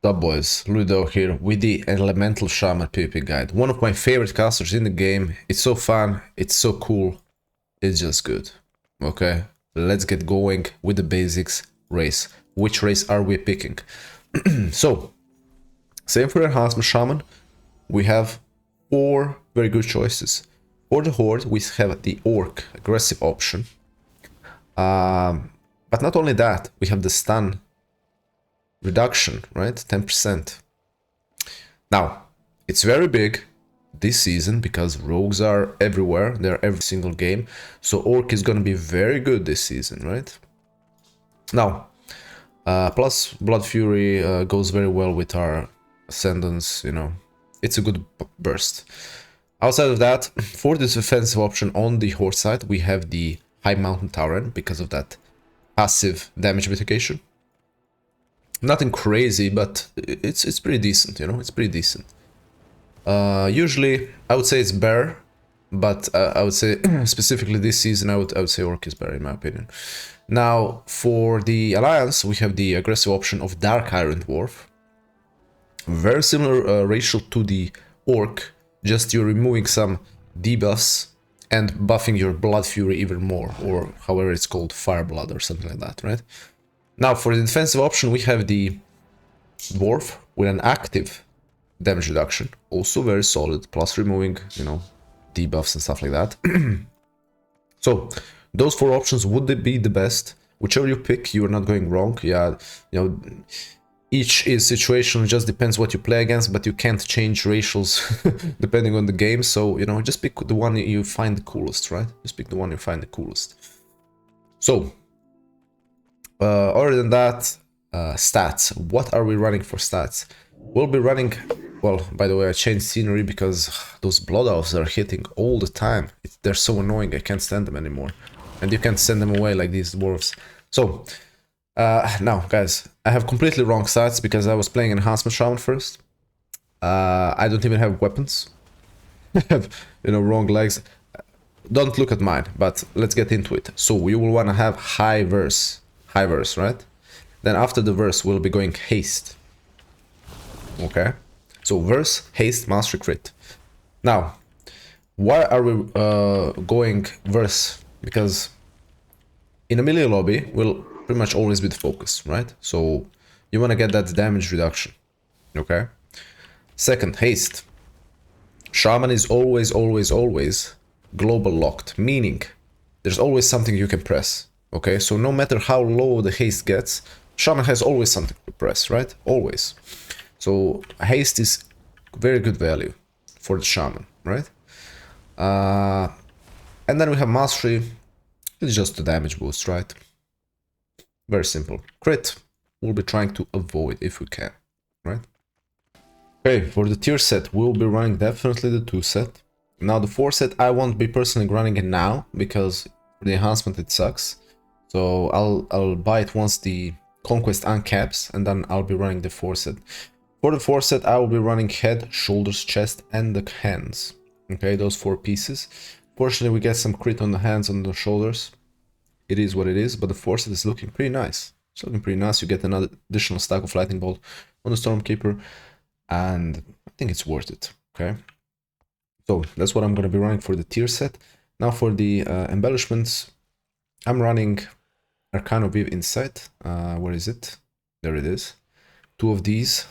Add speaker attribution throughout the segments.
Speaker 1: Up boys, Ludo here with the Elemental Shaman PvP guide. One of my favorite casters in the game. It's so fun, it's so cool, it's just good. Okay, let's get going with the basics. Race. Which race are we picking? So, same for Enhancement Shaman, we have 4 very good choices. For the Horde, we have the Orc aggressive option. But not only that, we have the stun reduction, right? 10%. Now, it's very big this season because rogues are everywhere. They're every single game. So Orc is gonna be very good this season, right? Now, plus Blood Fury goes very well with our Ascendants, you know. It's a good burst. Outside of that, for this offensive option on the Horde side, we have the High Mountain Tarren because of that passive damage mitigation. Nothing crazy, but it's pretty decent, you know, it's pretty decent. Usually, I would say it's better, but I would say specifically this season, I would say Orc is better in my opinion. Now, for the Alliance, we have the aggressive option of Dark Iron Dwarf. Very similar ratio to the Orc, just you're removing some debuffs and buffing your Blood Fury even more, or however it's called, Fire Blood or something like that, right? Now, for the defensive option, we have the Dwarf with an active damage reduction. Also very solid, plus removing, you know, debuffs and stuff like that. So, those 4 options would be the best. Whichever you pick, you are not going wrong. Yeah, you know, each is situational, just depends what you play against, but you can't change ratios depending on the game. So, you know, just pick the one you find the coolest, right? Just pick the one you find the coolest. So, other than that, stats. What are we running for stats? We'll be running... Well, by the way, I changed scenery because those Blood Elves are hitting all the time. They're so annoying, I can't stand them anymore. And you can't send them away like these dwarves. So, now, guys, I have completely wrong stats because I was playing Enhancement Shaman first. I don't even have weapons. I have, you know, wrong legs. Don't look at mine, but let's get into it. So, we will want to have high verse, right? Then after the verse, we'll be going haste. Okay? So verse, haste, mastery, crit. Now, why are we going verse? Because in a melee lobby, we'll pretty much always be the focus, right? So you want to get that damage reduction. Okay? Second, haste. Shaman is always global locked, meaning there's always something you can press. Okay, so no matter how low the haste gets, Shaman has always something to press, right? Always. So haste is very good value for the Shaman, right? And then we have mastery. It's just a damage boost, right? Very simple. Crit, we'll be trying to avoid if we can, right? Okay, for the tier set, we'll be running definitely the 2 set. Now the 4 set, I won't be personally running it now because for the enhancement it sucks. So I'll buy it once the conquest uncaps, and then I'll be running the 4 set. For the 4 set, I will be running head, shoulders, chest, and the hands. Okay, those 4 pieces. Fortunately, we get some crit on the hands and the shoulders. It is what it is, but the 4 set is looking pretty nice. It's looking pretty nice. You get another additional stack of lightning bolt on the Stormkeeper, and I think it's worth it. Okay, so that's what I'm going to be running for the tier set. Now for the embellishments, I'm running Arcano Weave Insight. Where is it? There it is. 2 of these.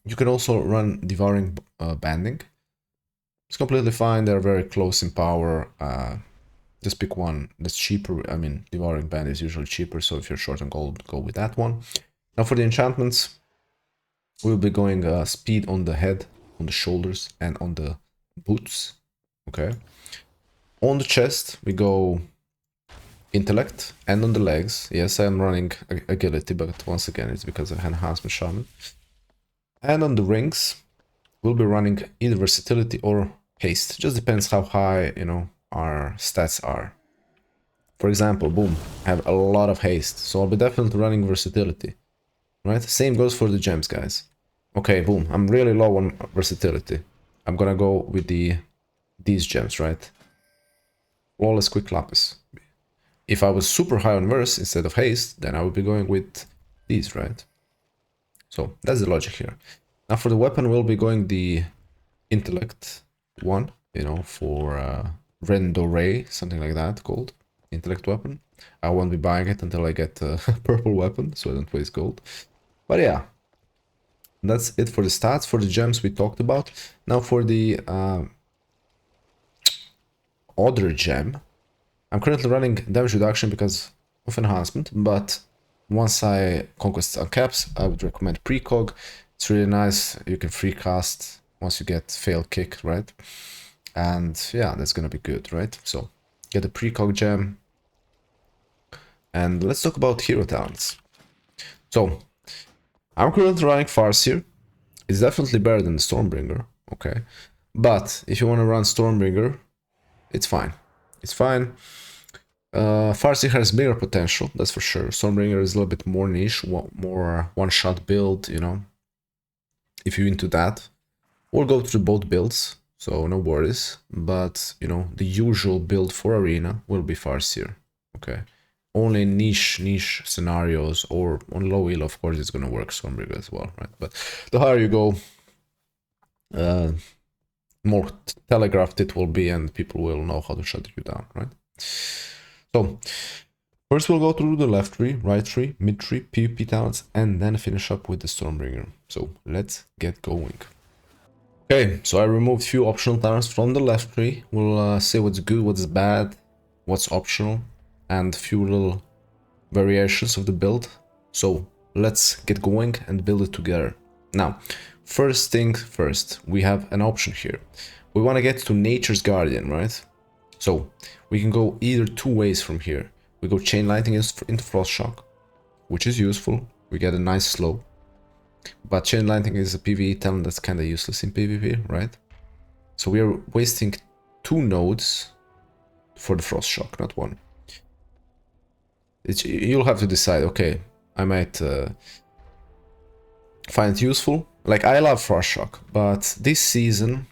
Speaker 1: You can also run Devouring Banding. It's completely fine, they're very close in power. Just pick one that's cheaper. I mean, Devouring Band is usually cheaper, so if you're short on gold, go with that one. Now for the enchantments, we'll be going speed on the head, on the shoulders, and on the boots. Okay. On the chest, we go intellect, and on the legs, yes, I am running agility, but once again, it's because of Enhancement Shaman. And on the rings, we'll be running either versatility or haste. Just depends how high, you know, our stats are. For example, boom, I have a lot of haste, so I'll be definitely running versatility. Right? Same goes for the gems, guys. Okay, boom, I'm really low on versatility. I'm gonna go with these gems, right? Flawless Quick Lapis. If I was super high on verse instead of haste, then I would be going with these, right? So that's the logic here. Now for the weapon, we'll be going the intellect one, you know, for Rendo Ray, something like that called intellect weapon. I won't be buying it until I get a purple weapon, so I don't waste gold. But yeah, that's it for the stats. For the gems we talked about. Now for the other gem, I'm currently running damage reduction because of enhancement, but once I conquest uncaps, I would recommend precog. It's really nice. You can free cast once you get fail kick, right? And yeah, that's gonna be good, right? So get the precog gem. And let's talk about hero talents. So I'm currently running Farseer. It's definitely better than the Stormbringer, okay? But if you want to run Stormbringer, it's fine. It's fine. Farseer has bigger potential, that's for sure. Stormbringer is a little bit more niche, more one-shot build, you know. If you're into that, we'll go through both builds, so no worries. But, you know, the usual build for Arena will be Farseer, okay? Only niche scenarios or on low elo, of course, it's gonna work Stormbringer as well, right? But the higher you go, more telegraphed it will be, and people will know how to shut you down, right? So first we'll go through the left tree, right tree, mid tree, PvP talents, and then finish up with the Stormbringer. So let's get going. Okay, so I removed few optional talents from the left tree. We'll say what's good, what's bad, what's optional, and few little variations of the build. So let's get going and build it together. Now, first thing first, we have an option here. We want to get to Nature's Guardian, right? So we can go either two ways from here. We go Chain Lightning into Frost Shock, which is useful. We get a nice slow. But Chain Lightning is a PvE talent that's kind of useless in PvP, right? So we are wasting 2 nodes for the Frost Shock, not 1. You'll have to decide, okay, I might find it useful. Like, I love Frost Shock, but this season,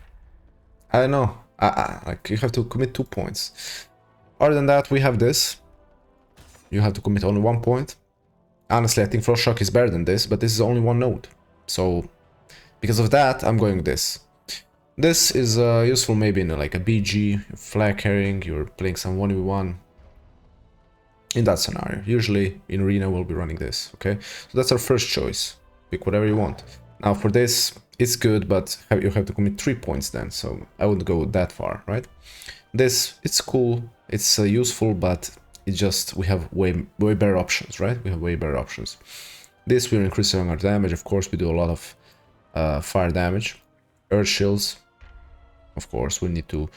Speaker 1: I don't know. Like, you have to commit 2 points. Other than that, we have this. You have to commit only 1 point. Honestly, I think Frost Shock is better than this, but this is only 1 node. So, because of that, I'm going this. This is useful maybe in like a BG, flag carrying, you're playing some 1v1. In that scenario, usually in Arena we'll be running this, okay? So that's our first choice. Pick whatever you want. Now for this, it's good, but you have to commit 3 points then, so I wouldn't go that far, right? This, it's cool, it's useful, but it's just, we have way better options, right? We have way better options. This, we're increasing our damage, of course, we do a lot of fire damage. Earth shields, of course, we need to,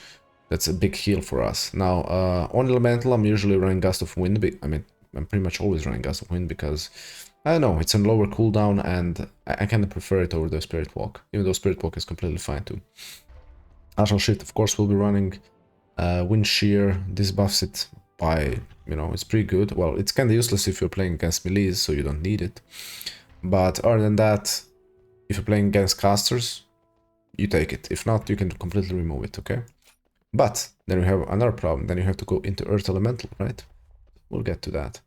Speaker 1: that's a big heal for us. Now, on Elemental, I'm usually running Gust of Wind, I mean, I'm pretty much always running Gust of Wind because, I don't know, it's a lower cooldown and I kind of prefer it over the Spirit Walk, even though Spirit Walk is completely fine too. Astral Shift, of course, will be running Wind Shear. This buffs it by, you know, it's pretty good. Well, it's kind of useless if you're playing against melees, so you don't need it. But other than that, if you're playing against casters, you take it. If not, you can completely remove it, okay? But then we have another problem. Then you have to go into Earth Elemental, right? We'll get to that.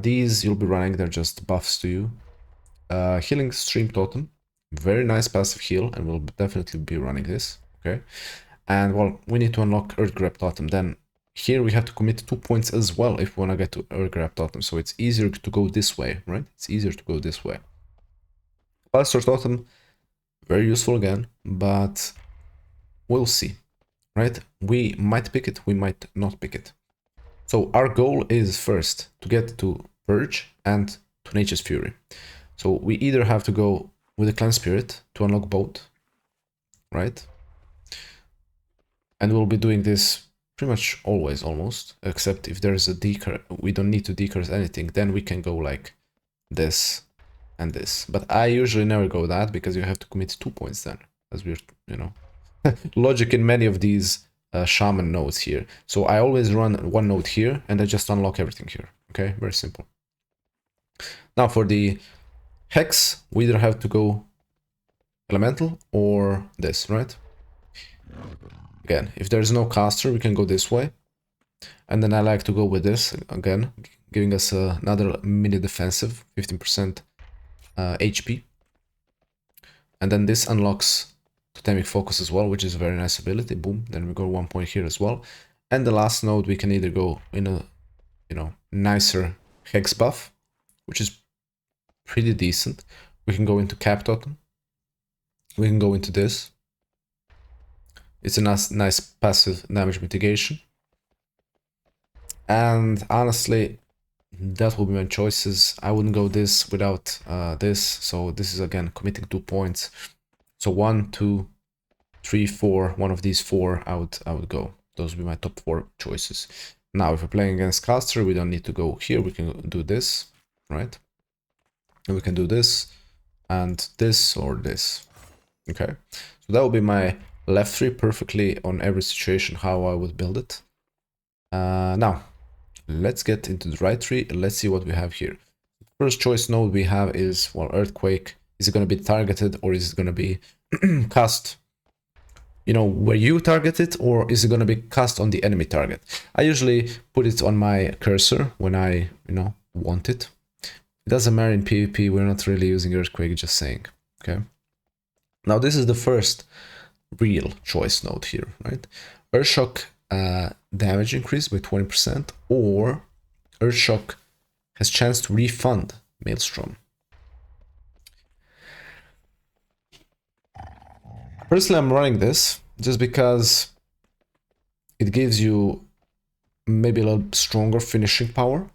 Speaker 1: These you'll be running, they're just buffs to you. Healing Stream Totem, very nice passive heal, and we'll definitely be running this, okay? And well, we need to unlock Earth Grab Totem. Then here we have to commit 2 points as well if we want to get to Earth Grab Totem. So it's easier to go this way, right? It's easier to go this way. Pastor Totem, very useful again, but we'll see, right? We might pick it, we might not pick it. So our goal is first to get to Purge and to Nature's Fury. So we either have to go with the Clan Spirit to unlock both, right? And we'll be doing this pretty much always, almost, except if there's a decur, we don't need to decurse anything, then we can go like this and this. But I usually never go that because you have to commit 2 points then, as we're, you know, logic in many of these Shaman nodes here. So I always run 1 node here and I just unlock everything here. Okay, very simple. Now for the Hex, we either have to go Elemental or this, right? Again, if there's no caster, we can go this way. And then I like to go with this, again, giving us another mini defensive, 15% HP. And then this unlocks Totemic Focus as well, which is a very nice ability. Boom. Then we got 1 point here as well. And the last node, we can either go in a, you know, nicer Hex buff, which is pretty decent. We can go into Cap Totem. We can go into this. It's a nice passive damage mitigation. And honestly, that will be my choices. I wouldn't go this without this. So this is again committing 2 points. So 1, 2, 3, 4. One of these 4 I would go. Those would be my top 4 choices. Now, if we're playing against caster, we don't need to go here. We can do this, right? And we can do this and this or this. Okay. So that would be my left 3 perfectly on every situation how I would build it. Now, let's get into the right 3. Let's see what we have here. First choice node we have is, well, Earthquake. Is it going to be targeted or is it going to be cast, you know, where you target it, or is it going to be cast on the enemy target? I usually put it on my cursor when I, you know, want it. It doesn't matter in PvP, we're not really using Earthquake, just saying, okay? Now this is the first real choice node here, right? Earthshock damage increase by 20%, or Earthshock has chance to refund Maelstrom. Personally, I'm running this just because it gives you maybe a little stronger finishing power.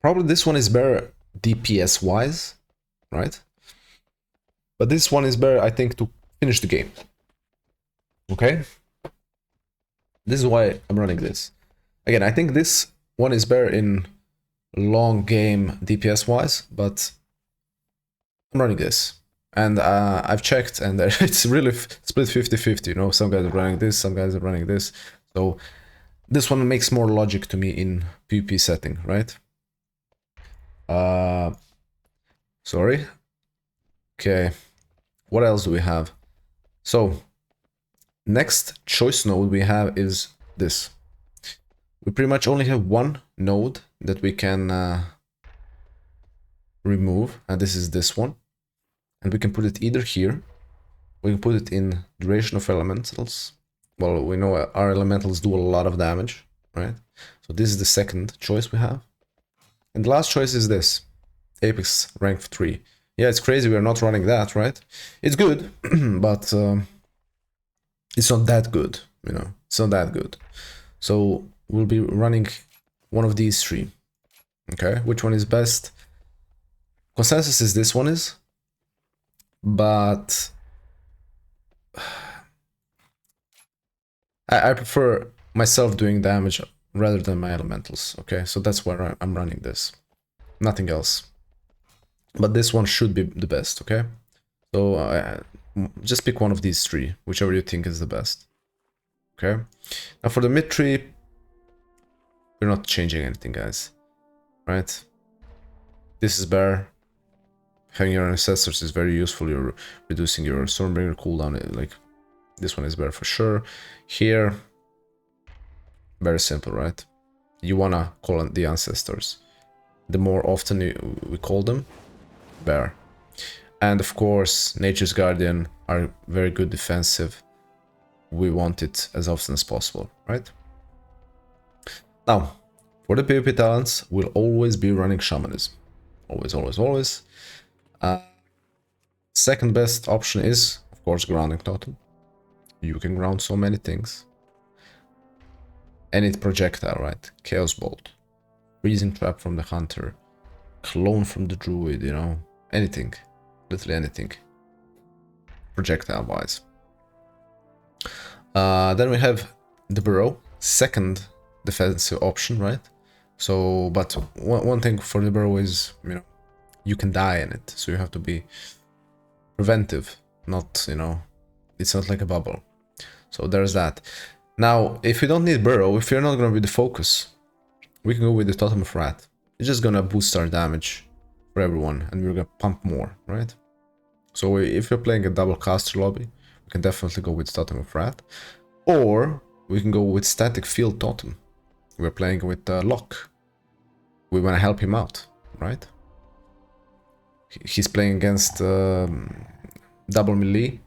Speaker 1: Probably this one is better DPS wise, right? But this one is better, I think, to finish the game. Okay? This is why I'm running this. Again, I think this one is better in long game DPS wise, but I'm running this. And I've checked, and it's really split 50-50, you know, some guys are running this, some guys are running this. So this one makes more logic to me in PvP setting, right? Sorry. Okay, what else do we have? So, next choice node we have is this. We pretty much only have one node that we can remove, and this is this one. And we can put it either here, we can put it in Duration of Elementals. Well, we know our elementals do a lot of damage, right? So this is the second choice we have. And the last choice is this, Apex rank 3. Yeah, it's crazy we're not running that, right? It's good, but it's not that good, you know, it's not that good. So we'll be running one of these 3, okay? Which one is best? Consensus is this one is, but I prefer myself doing damage rather than my elementals, okay? So that's why I'm running this, nothing else. But this one should be the best, okay? So just pick one of these 3, whichever you think is the best, okay? Now for the mid 3, we're not changing anything, guys, right? This is better. Having your ancestors is very useful. You're reducing your Stormbringer cooldown. Like, this one is better for sure. Here, very simple, right? You wanna call on the ancestors. The more often we call them, better. And of course, Nature's Guardian are very good defensive. We want it as often as possible, right? Now, for the PvP talents, we'll always be running Shamanism. Always, always, always. Second best option is, of course, Grounding Totem. You can ground so many things. Any projectile, right? Chaos Bolt. Freezing Trap from the Hunter. Clone from the Druid, you know. Anything. Literally anything. Projectile-wise. Then we have the Burrow. Second defensive option, right? So, but one thing for the Burrow is, you know, you can die in it, so you have to be preventive, not, you know, it's not like a bubble. So there's that. Now, if you don't need Burrow, if you're not gonna be the focus, we can go with the Totem of Rat. It's just gonna boost our damage for everyone, and we're gonna pump more, right? So if you're playing a double caster lobby, we can definitely go with Totem of Rat. Or we can go with Static Field Totem. We're playing with Locke. We wanna help him out, right? he's playing against double melee.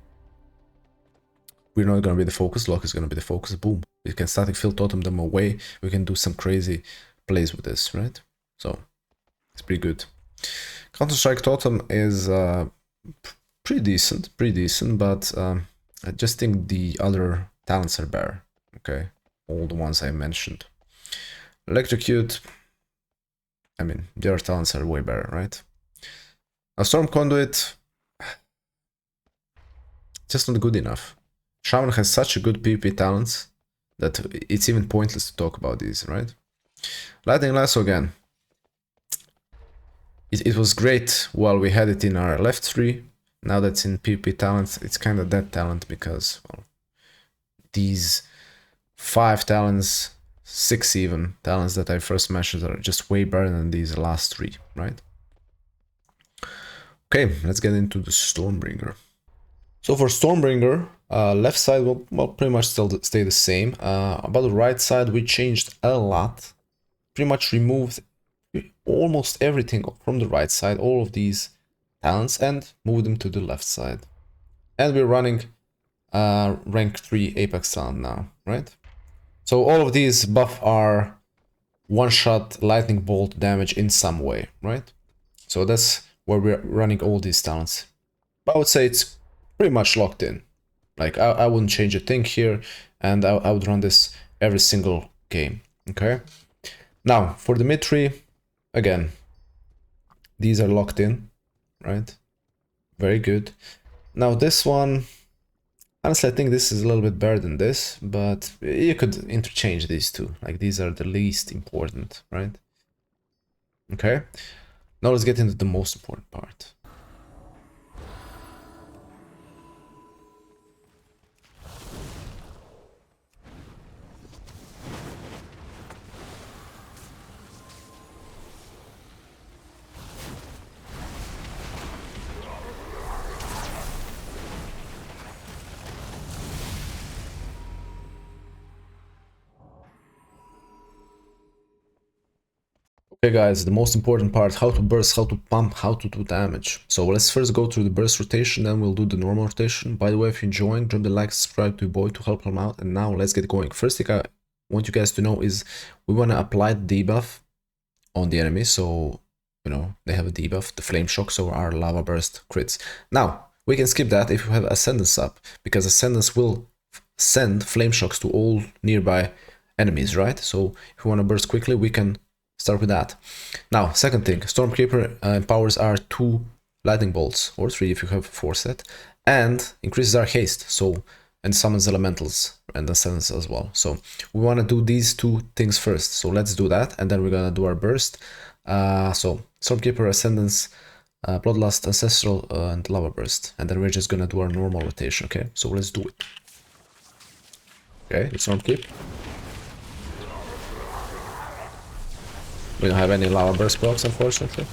Speaker 1: We're not gonna be the focus, Lock is gonna be the focus, boom. We can static field totem them away, we can do some crazy plays with this, right? So, it's pretty good. Counter-Strike totem is pretty decent, but I just think the other talents are better, okay? All the ones I mentioned. Electrocute, I mean, the other talents are way better, right? A Storm Conduit, just not good enough. Shaman has such a good PvP talents that it's even pointless to talk about these, right? Lightning Lasso again. It was great while we had it in our left tree. Now that's in PvP talents, it's kind of dead talent because, well, these 5 talents, 6 even talents that I first mentioned are just way better than these last 3, right? Okay, let's get into the Stormbringer. So for Stormbringer, left side will pretty much still stay the same. About the right side, we changed a lot. Pretty much removed almost everything from the right side, all of these talents, and moved them to the left side. And we're running rank 3 Apex talent now, right? So all of these buff are one-shot lightning bolt damage in some way, right? So that's where we're running all these talents. But I would say it's pretty much locked in. Like, I wouldn't change a thing here, and I would run this every single game, okay? Now, for the mid tree, again, these are locked in, right? Very good. Now this one, honestly, I think this is a little bit better than this, but you could interchange these two. Like, these are the least important, right? Okay. Now let's get into the most important part. Okay guys, the most important part, how to burst, how to pump, how to do damage. So let's first go through the burst rotation, then we'll do the normal rotation. By the way, if you're enjoying, drop the like, subscribe to your boy to help him out, and now let's get going. First thing I want you guys to know is we want to apply the debuff on the enemy, so, you know, they have a debuff, the flame shock, so our lava burst crits. Now, we can skip that if we have Ascendance up, because Ascendance will send flame shocks to all nearby enemies, right? So if we want to burst quickly, we can start with that. Now, second thing, Stormkeeper empowers our 2 lightning bolts, or 3 if you have 4 set, and increases our haste, so, and summons elementals and ascendants as well. So we want to do these 2 things first. So let's do that, and then we're gonna do our burst. So Stormkeeper, Ascendance, Bloodlust, Ancestral, and Lava Burst, and then we're just gonna do our normal rotation. Okay, so let's do it. Okay, it's Stormkeep. We don't have any Lava Burst procs, unfortunately.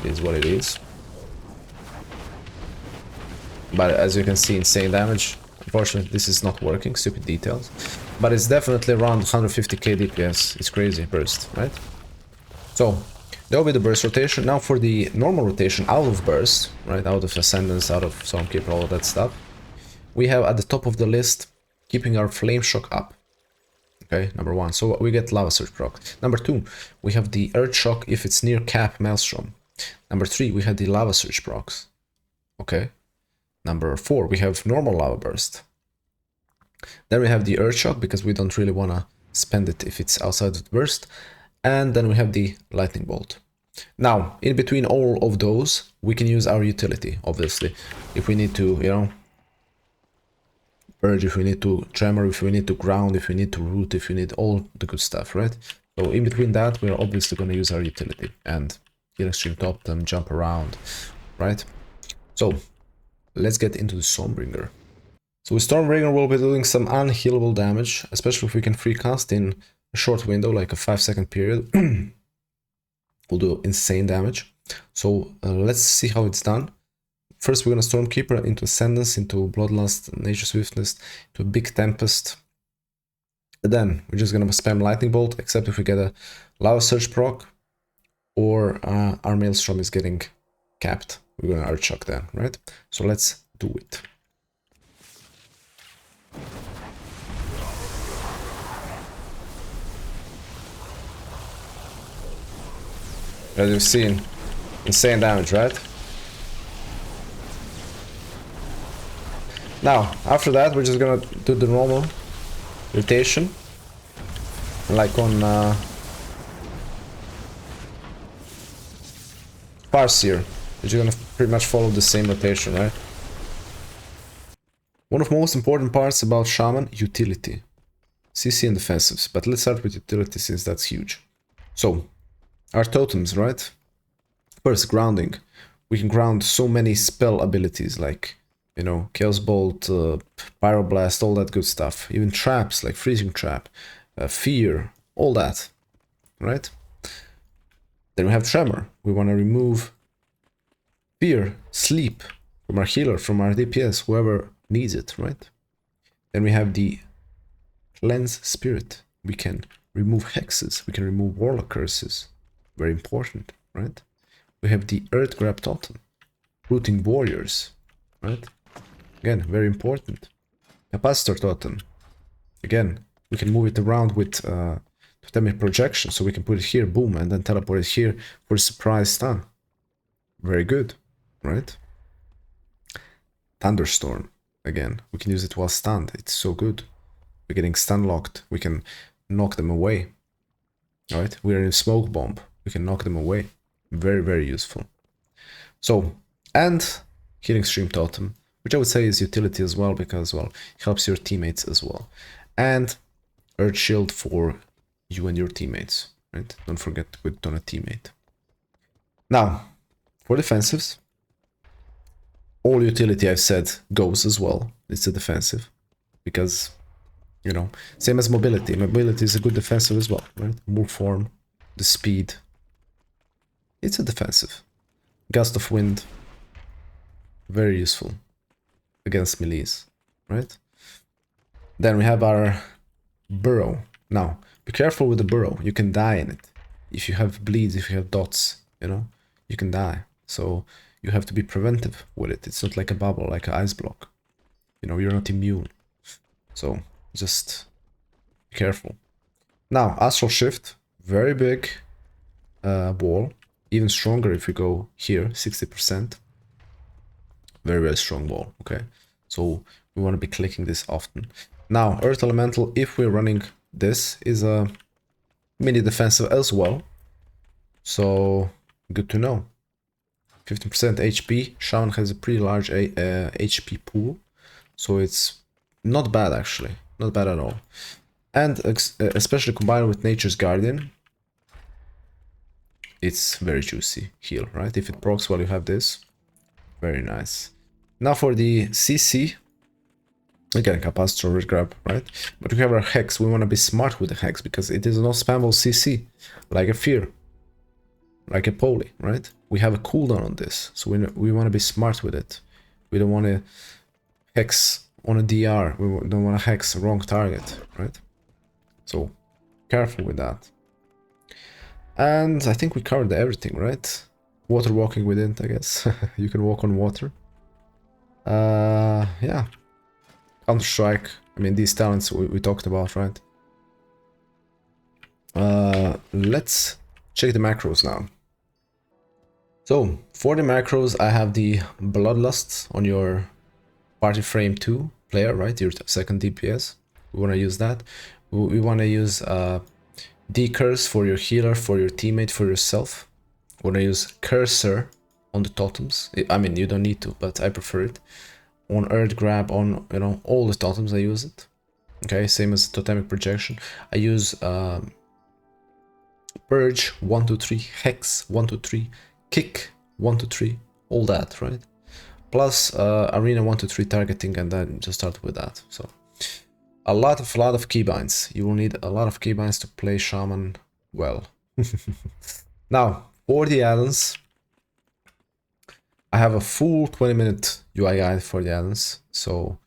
Speaker 1: It is what it is. But as you can see, insane damage. Unfortunately, this is not working, stupid details. But it's definitely around 150k DPS. It's crazy burst, right? So, that'll be the burst rotation. Now for the normal rotation out of burst, right? Out of Ascendance, out of Stormkeeper, all of that stuff. We have at the top of the list, keeping our Flame Shock up. Okay, number 1. So we get Lava Surge proc. Number 2, we have the Earth Shock if it's near Cap Maelstrom. Number 3, we have the Lava Surge procs. Okay. Number 4, we have normal Lava Burst. Then we have the Earth Shock because we don't really want to spend it if it's outside of the burst. And then we have the Lightning Bolt. Now, in between all of those, we can use our utility, obviously. If we need to, you know, Purge, if we need to Tremor, if we need to Ground, if we need to Root, if we need all the good stuff, right? So in between that, we're obviously going to use our utility and Heal Extreme Top them, jump around, right? So let's get into the Stormbringer. So with Stormbringer, we'll be doing some unhealable damage, especially if we can free cast in a short window, like a 5-second period. We'll do insane damage. So let's see how it's done. First, we're going to Stormkeeper into Ascendance, into Bloodlust, Nature Swiftness, to a big Tempest. And then we're just going to spam Lightning Bolt, except if we get a Lava Surge proc, or our Maelstrom is getting capped. We're gonna Earthshock then, right? So let's do it. As you've seen, insane damage, right? Now, after that, we're just gonna do the normal rotation, like on Farseer. You're gonna pretty much follow the same rotation, right? One of the most important parts about Shaman, utility. CC and defensives, but let's start with utility since that's huge. So, our totems, right? First, grounding. We can ground so many spell abilities like, you know, Chaos Bolt, Pyroblast, all that good stuff. Even traps like Freezing Trap, Fear, all that, right? Then we have Tremor. We want to remove Fear, Sleep from our healer, from our DPS, whoever needs it, right? Then we have the Cleanse Spirit. We can remove hexes, we can remove warlock curses. Very important, right? We have the Earth Grab Totem. Rooting Warriors, right? Again, very important. Capacitor Totem. Again, we can move it around with totemic projection, so we can put it here, boom, and then teleport it here for a surprise stun. Very good, right? Thunderstorm. Again, we can use it while stunned. It's so good. We're getting stun locked. We can knock them away. Alright, we're in a smoke bomb. We can knock them away. Very, very useful. So, and Healing Stream Totem, which I would say is utility as well, because, well, it helps your teammates as well. And Earth Shield for you and your teammates, right? Don't forget to put it on a teammate. Now, for defensives, all utility I've said goes as well. It's a defensive, because, you know, same as mobility. Mobility is a good defensive as well, right? Move form, the speed. It's a defensive. Gust of Wind. Very useful against melees, right? Then we have our Burrow. Now, be careful with the Burrow. You can die in it. If you have bleeds, if you have dots, you know, you can die. So you have to be preventive with it. It's not like a bubble, like an ice block. You know, you're not immune. So just be careful. Now, Astral Shift. Very big wall. Even stronger if we go here, 60%. Very, very strong wall, okay? So we want to be clicking this often. Now, Earth Elemental, if we're running this, is a mini defensive as well. So, good to know. 15% HP. Shaman has a pretty large HP pool. So it's not bad, actually. Not bad at all. And especially combined with Nature's Guardian, it's very juicy heal, right? If it procs while you have this, very nice. Now for the CC, again, capacitor, red grab, right? But we have our hex. We want to be smart with the hex because it is no spammable CC, like a fear, like a poly, right? We have a cooldown on this, so we want to be smart with it. We don't want to hex on a DR. We don't want to hex a wrong target, right? So careful with that. And I think we covered everything, right? Water walking we didn't, I guess. You can walk on water. Yeah. Counter-Strike. I mean, these talents we talked about, right? Let's check the macros now. So, for the macros, I have the Bloodlust on your Party Frame 2 player, right? Your second DPS. We want to use that. We want to use D-Curse for your healer, for your teammate, for yourself. We want to use Cursor on the totems. I mean, you don't need to, but I prefer it. On Earth Grab, on, you know, all the totems I use it. Okay, same as Totemic Projection. I use Purge 1, 2, 3, Hex 1, 2, 3, Kick 1, 2, 3, all that, right? Plus Arena 1, 2, 3 targeting, and then just start with that. So a lot of keybinds. You will need a lot of keybinds to play Shaman well. Now, for the addons, I have a full 20-minute UI guide for the addons, so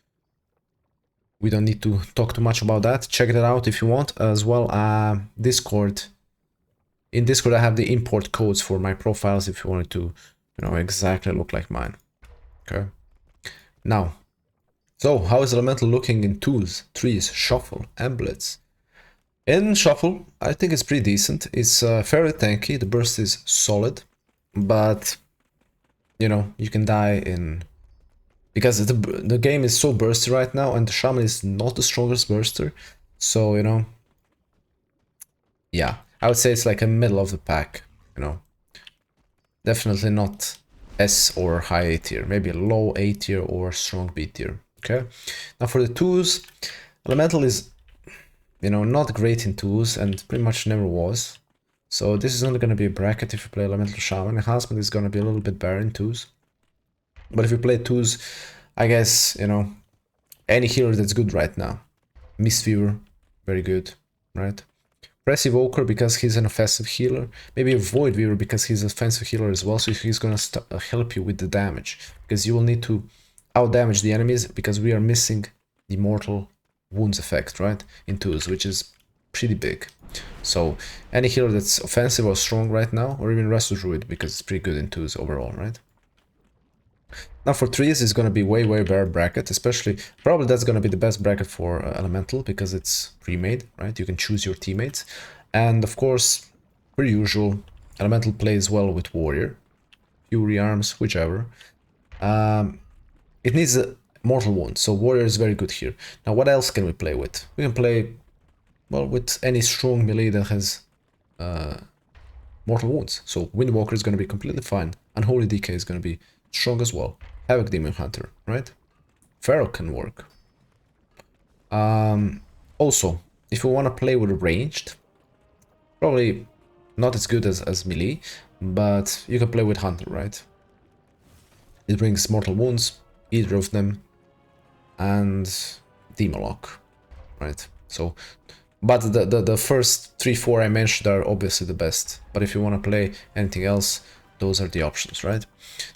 Speaker 1: we don't need to talk too much about that. Check it out if you want. As well, Discord. In Discord, I have the import codes for my profiles if you wanted to You know, exactly look like mine. Okay. Now, so how is Elemental looking in 2s, 3s, Shuffle, and Blitz? In Shuffle, I think it's pretty decent. It's fairly tanky, the burst is solid, but, you know, you can die in... Because the game is so bursty right now, and the Shaman is not the strongest burster, so, you know... Yeah, I would say it's like a middle of the pack, you know. Definitely not S or high A tier, maybe a low A tier or strong B tier, okay? Now for the 2s, Elemental is, you know, not great in 2s and pretty much never was. So this is only going to be a bracket if you play Elemental Shaman. Enhancement is going to be a little bit better in 2s. But if you play 2s, I guess, you know, any healer that's good right now. Mistweaver, very good, right? Press Evoker because he's an offensive healer. Maybe a Void Weaver because he's an offensive healer as well, so he's gonna help you with the damage. Because you will need to out-damage the enemies because we are missing the Mortal Wounds effect, right? In 2s, which is pretty big. So any healer that's offensive or strong right now, or even Resto Druid because it's pretty good in 2s overall, right? Now for 3s it's gonna be way better bracket, especially, probably that's gonna be the best bracket for Elemental because it's pre-made, right? You can choose your teammates. And of course, per usual, Elemental plays well with Warrior, Fury Arms, whichever. It needs a Mortal Wound, so Warrior is very good here. Now what else can we play with? We can play, well, with any strong melee that has Mortal Wounds. So Windwalker is gonna be completely fine. Unholy DK is gonna be strong as well. Havoc Demon Hunter, right? Feral can work. Also, if you want to play with ranged, probably not as good as melee, but you can play with Hunter, right? It brings Mortal Wounds, either of them, and Demolock, right? So, but the first 3-4 I mentioned are obviously the best. But if you want to play anything else, those are the options, right?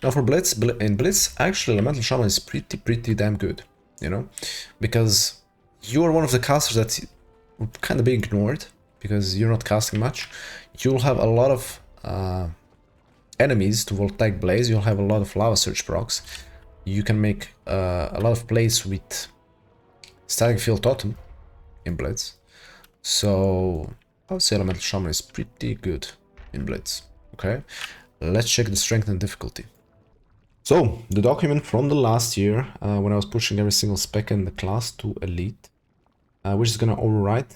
Speaker 1: Now for Blitz, in Blitz, actually Elemental Shaman is pretty damn good, you know? Because you're one of the casters that will kind of be ignored, because you're not casting much. You'll have a lot of enemies to Voltaic Blaze, you'll have a lot of Lava Surge procs. You can make a lot of plays with Static Field Totem in Blitz. So I would say Elemental Shaman is pretty good in Blitz, okay? Let's check the strength and difficulty. So, the document from the last year, when I was pushing every single spec in the class to Elite, which is gonna overwrite.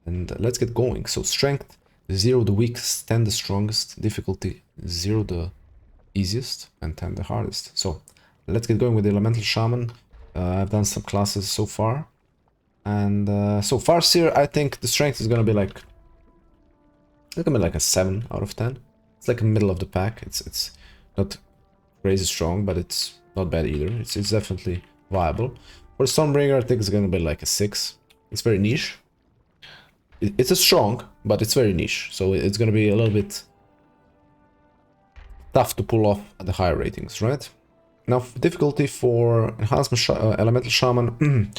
Speaker 1: And let's get going. So, strength, 0 the weakest, 10 the strongest, difficulty, 0 the easiest, and 10 the hardest. So, let's get going with the Elemental Shaman. I've done some classes so far. And so, Farseer, I think the strength is gonna be like... It's gonna be like a 7 out of 10. It's like a middle of the pack. It's not crazy strong, but it's not bad either. It's definitely viable. For Stormbringer, I think it's gonna be like a 6. It's very niche. It's a strong, but it's very niche. So it's gonna be a little bit tough to pull off at the higher ratings, right? Now, difficulty for Enhancement Elemental Shaman,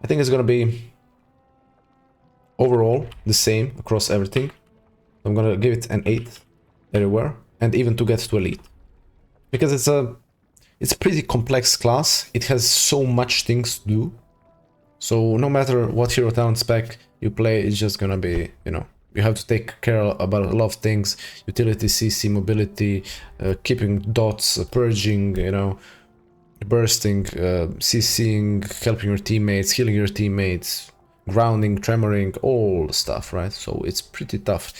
Speaker 1: I think it's gonna be overall the same across everything. I'm gonna give it an 8 everywhere, and even to get to Elite. Because it's a pretty complex class, it has so much things to do. So no matter what hero talent spec you play, it's just gonna be, you know, you have to take care about a lot of things. Utility, CC, mobility, keeping dots, purging, you know, bursting, CCing, helping your teammates, healing your teammates, grounding, tremoring, all the stuff, right? So it's pretty tough.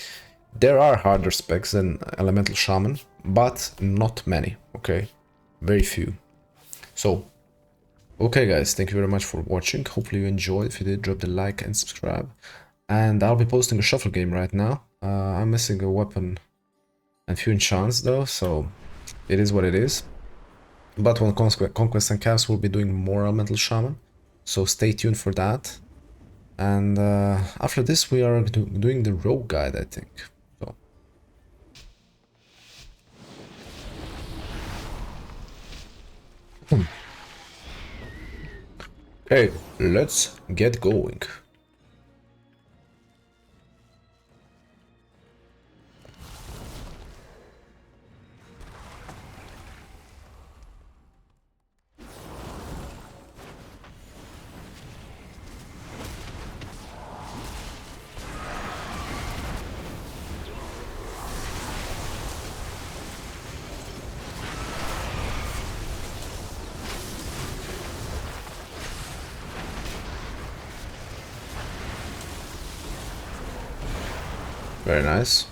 Speaker 1: There are harder specs than Elemental Shaman, but not many, okay? Very few. So, okay guys, thank you very much for watching. Hopefully you enjoyed. If you did, drop the like and subscribe. And I'll be posting a shuffle game right now. I'm missing a weapon and few enchants though, so it is what it is. But on Conquest and Chaos we'll be doing more Elemental Shaman, so stay tuned for that. And after this we are doing the Rogue Guide, I think. Okay, let's get going. Very nice.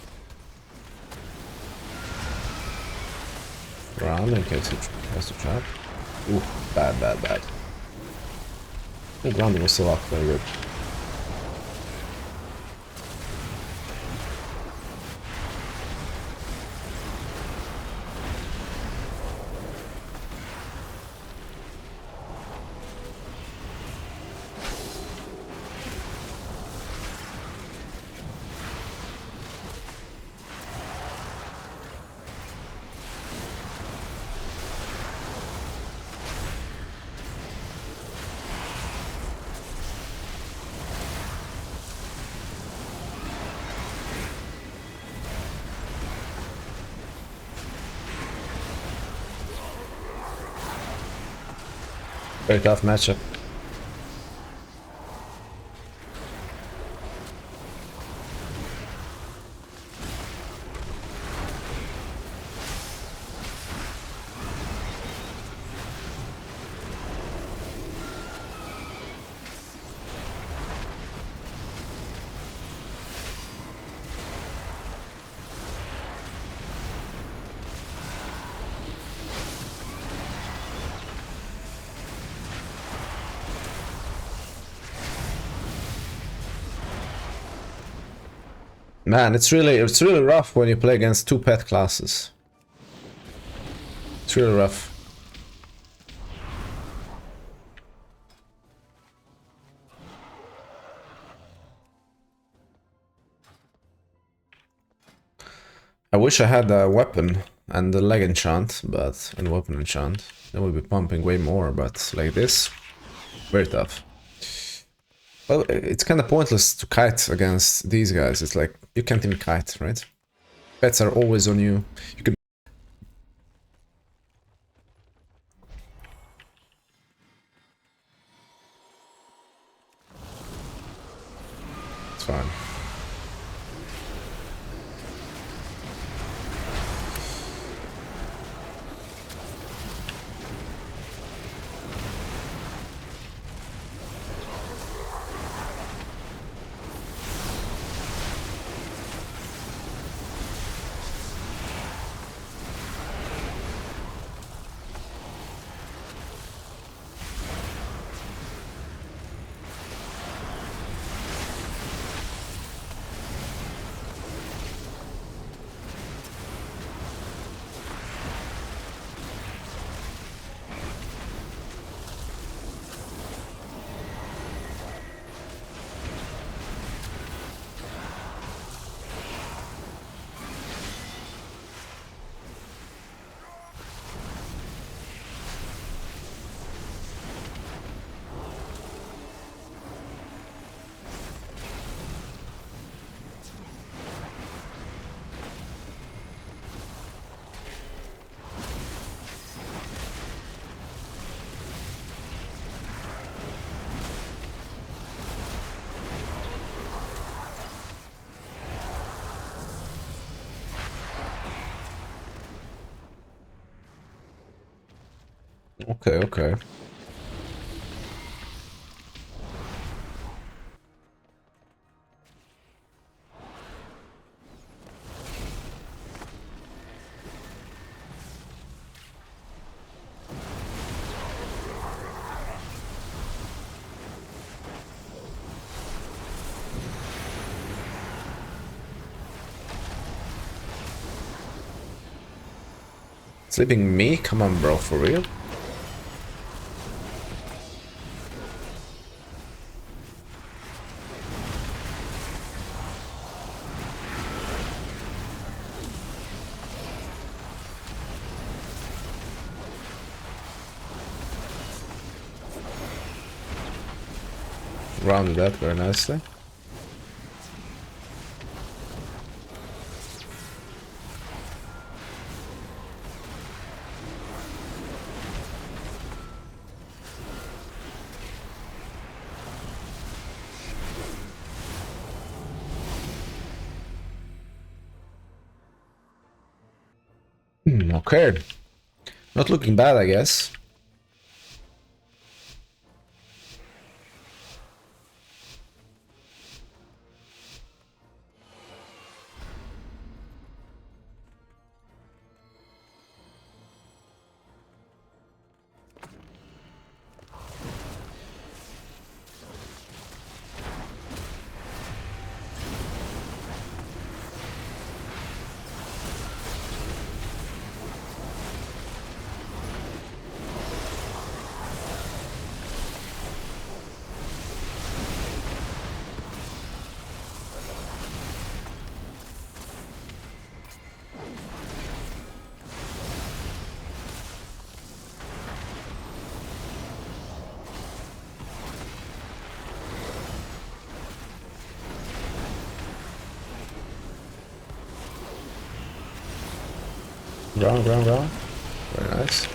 Speaker 1: Round in case he has to trap. Ooh, bad, bad, bad. The grounding was still up, very good. Very tough matchup. Man, it's really rough when you play against two pet classes. It's really rough. I wish I had a weapon and the leg enchant, and weapon enchant. Then we'll be pumping way more, but like this, very tough. Well, it's kind of pointless to kite against these guys. It's like, you can't even kite, right? Pets are always on you. You can... It's fine. Okay, okay. Sleeping me? Come on, bro, for real? Rounded that very nicely. Okay. Not looking bad, I guess. ground, ground, ground. Very nice.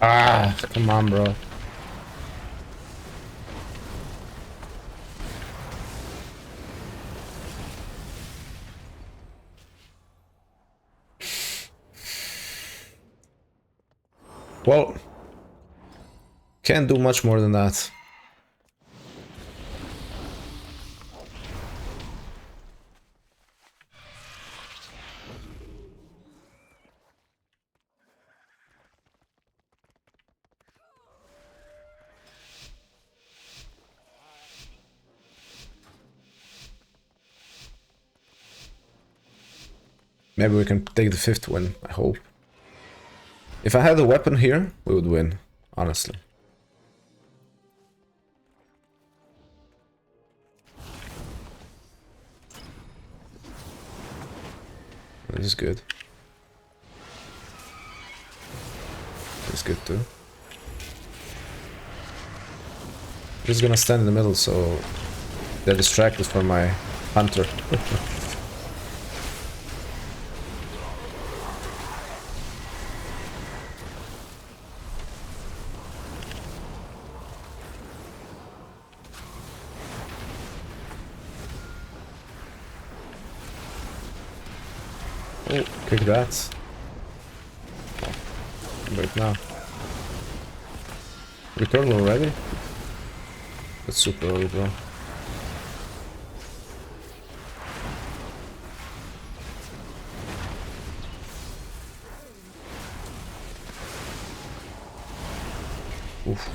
Speaker 1: Ah, come on, bro. Well, can't do much more than that. Maybe we can take the 5th win, I hope. If I had a weapon here, we would win, honestly. This is good. This is good too. Just gonna stand in the middle so they're distracted from my hunter. Oh, kick that. Wait now. Return already? That's super early, bro. Oof.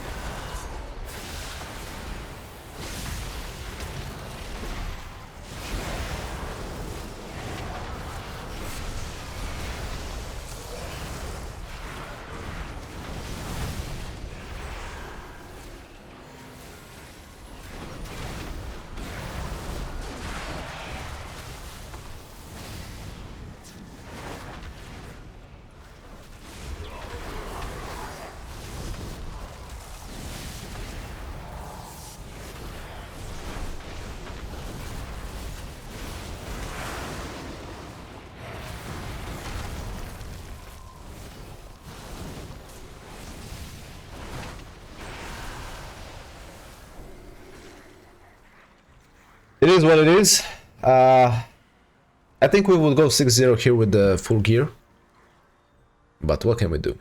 Speaker 1: It is what it is. I think we will go 6-0 here with the full gear. But what can we do?